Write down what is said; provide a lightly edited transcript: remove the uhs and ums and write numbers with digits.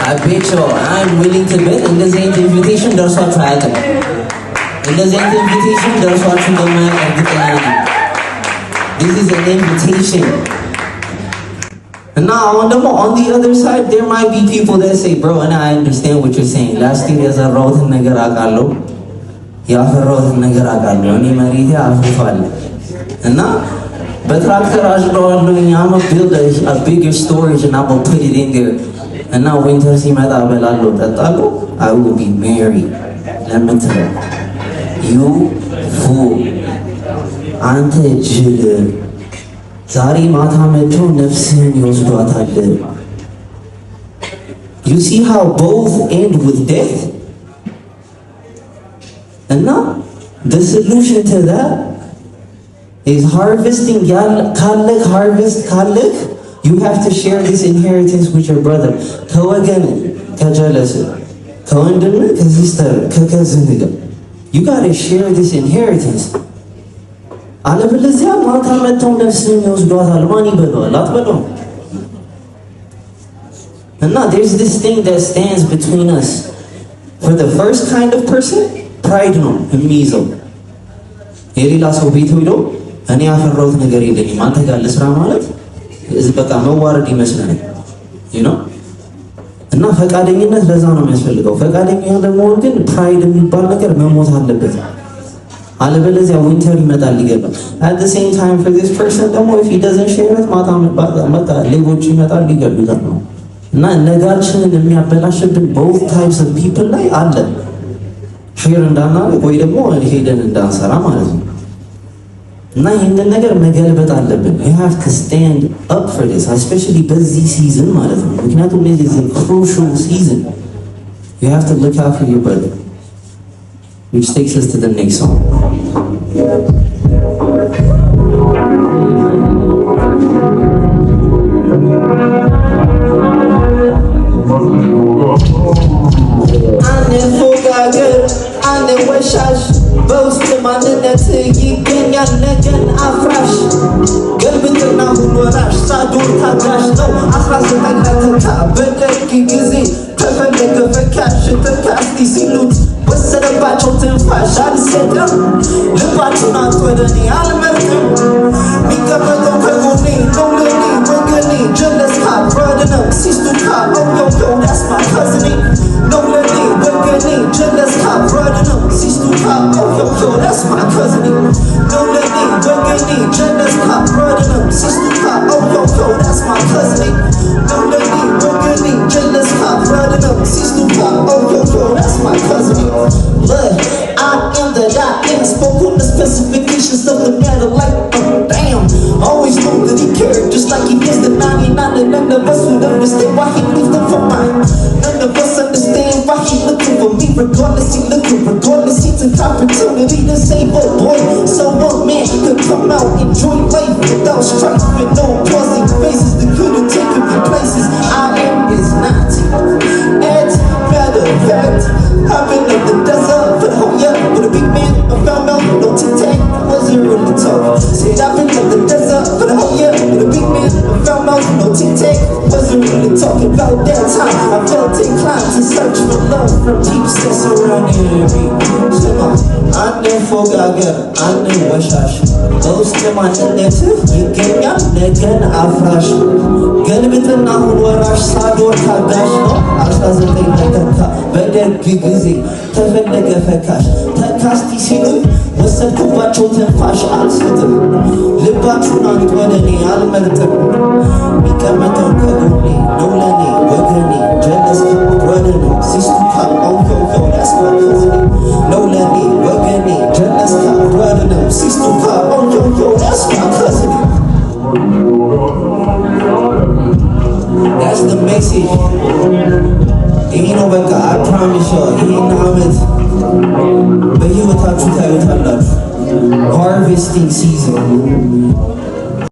I bet you I'm willing to bet እንደዚህ አይነት invitation ደርሷችሁ አያውቅም። እንደዚህ አይነት invitation ደርሷችሁ እንደማያውቅ እርግጠኛ ነኝ። This is an invitation. And now on the other side, there might be people that say, bro, and I understand what you're saying. Last year there's a road in Nagaragalo. You have a road in Nagaragalo. And Maria Afufal. And now, but after I'm gonna build a bigger storage and I'm gonna put it in there. And now winter I will be married. Let me tell you. You fool. Ante jil. Zari mata meto nafsin yosdoatal. You see how both end with death? And now, the solution to that is harvesting. Kalek harvest kalek. You have to share this inheritance with your brother. Kawagan, kajalas, kawandam, kasister, kakazuniga. You gotta share this inheritance. አለበለዚያ ማታ መተው ነፍስን ይወስዷታል። ማን ይበላዋል? አትበላውም። And now there's this thing that stands between us. For the first kind of person, pride ነው የሚይዘው። የሌላ ሰው ቤት ሄዶ እኔ ያፈራሁት ነገር የለኝም አንተ ጋር ልስራ ማለት በቃ መዋረድ ይመስለናል። you know? እና ፈቃደኝነት ለዛ ነው የሚያስፈልገው። ፈቃደኛ ደግሞ ግን ፕራይድ የሚባል ነገር መሞት አለበት። አለበለዚያ ዊንተር ይመጣል ይገባል። at the same time for this person ደግሞ if he doesn't share it ማታ ሌቦች ይመጣል ይገሉታል ነው። እና ነጋችንን የሚያበላሽብን both types of people ላይ አለ። ሼር እንዳናደርግ ወይ ደግሞ ሄደን እንዳንሰራ ማለት ነው። እና ይህንን ነገር መገልበጥ አለብን። you have to stand up for this, especially በዚህ season ማለት ነው። ምክንያቱም this is a crucial season. You have to look out for your brother. Which takes us to the next song. Boast ማንነት ይገኛል ነገን አፍራሽ ገልብጥና ሁሉ ወራሽ ሳዶር ታጋሽ ነው 19 ለተካ በደግ ጊዜ ተፈለገ ፈካሽ ተካስቲ ሲሉት ወሰደባቸው ትንፋሽ አልሰጥም ልባቸውን አጥወደኔ አልመርጥም ሚቀመጠው ከጎኔ ነው ለኔ ወገኔ ጀለስ ካብረድ ነው ሲስቱ ካኦዮ that's my cousin ነው ለኔ ወገኔ ጀለስ ካብረድ ነው ሲስቱ ካኦዮ that's my cousin ነው ለኔ ወገኔ ጀለስ ካብረድ ነው ሲስቱ ካኦዮ that's my cousin ነው ለኔ ወገኔ ጀለስ ካብረድ ነው ሲስቱ ካኦዮ that's my cousin Look, I am the dot and spoke on the specifications of the matter like damn. Always knew that he cared just like he gets the 99 and none of us would understand why he leaves them for mine. None of us understand why he looking for me. Regardless he looking, regardless he took opportunity to save a boy. So one man could come out, enjoy life without strife, with no pausing faces that couldn't take him in places. I am is not. As matter of fact, I've been in the desert for the whole year with a big man. I found out no tic-tac wasn't really tough. Said I've been in the desert for the whole year with a big man. I found out no tic-tac wasn't really talking about that time. I felt inclined to search for love from deep sets around here. I never forgot, I never wash. Those to my negative, you get ya, again, I flash. ገልብጥና ሁሉ ወራሽ ሳዶር ታጋሽ ነው 19 ለተካ በደግ ጊዜ ተፈለገ ፈካሽ ተካስቲ ሲሉኝ ወሰድኩባቸው ትንፋሽ አልሰጥም ልባችሁን አንተ ወደኔ አልመርጥም ሚቀመጠው ከጎኔ ነው ለኔ ወገኔ ጀለስ ወደኔ ሲስቱካ ኦንኮ that's my cousin ነው ለኔ ወገኔ ጀለስ ወደኔ ሲስቱካ ኦንኮ that's my cousin That's the message. You know, but I promise you, ይሄን ዓመት በህይወታችሁ ታዩታላችሁ። Harvesting season.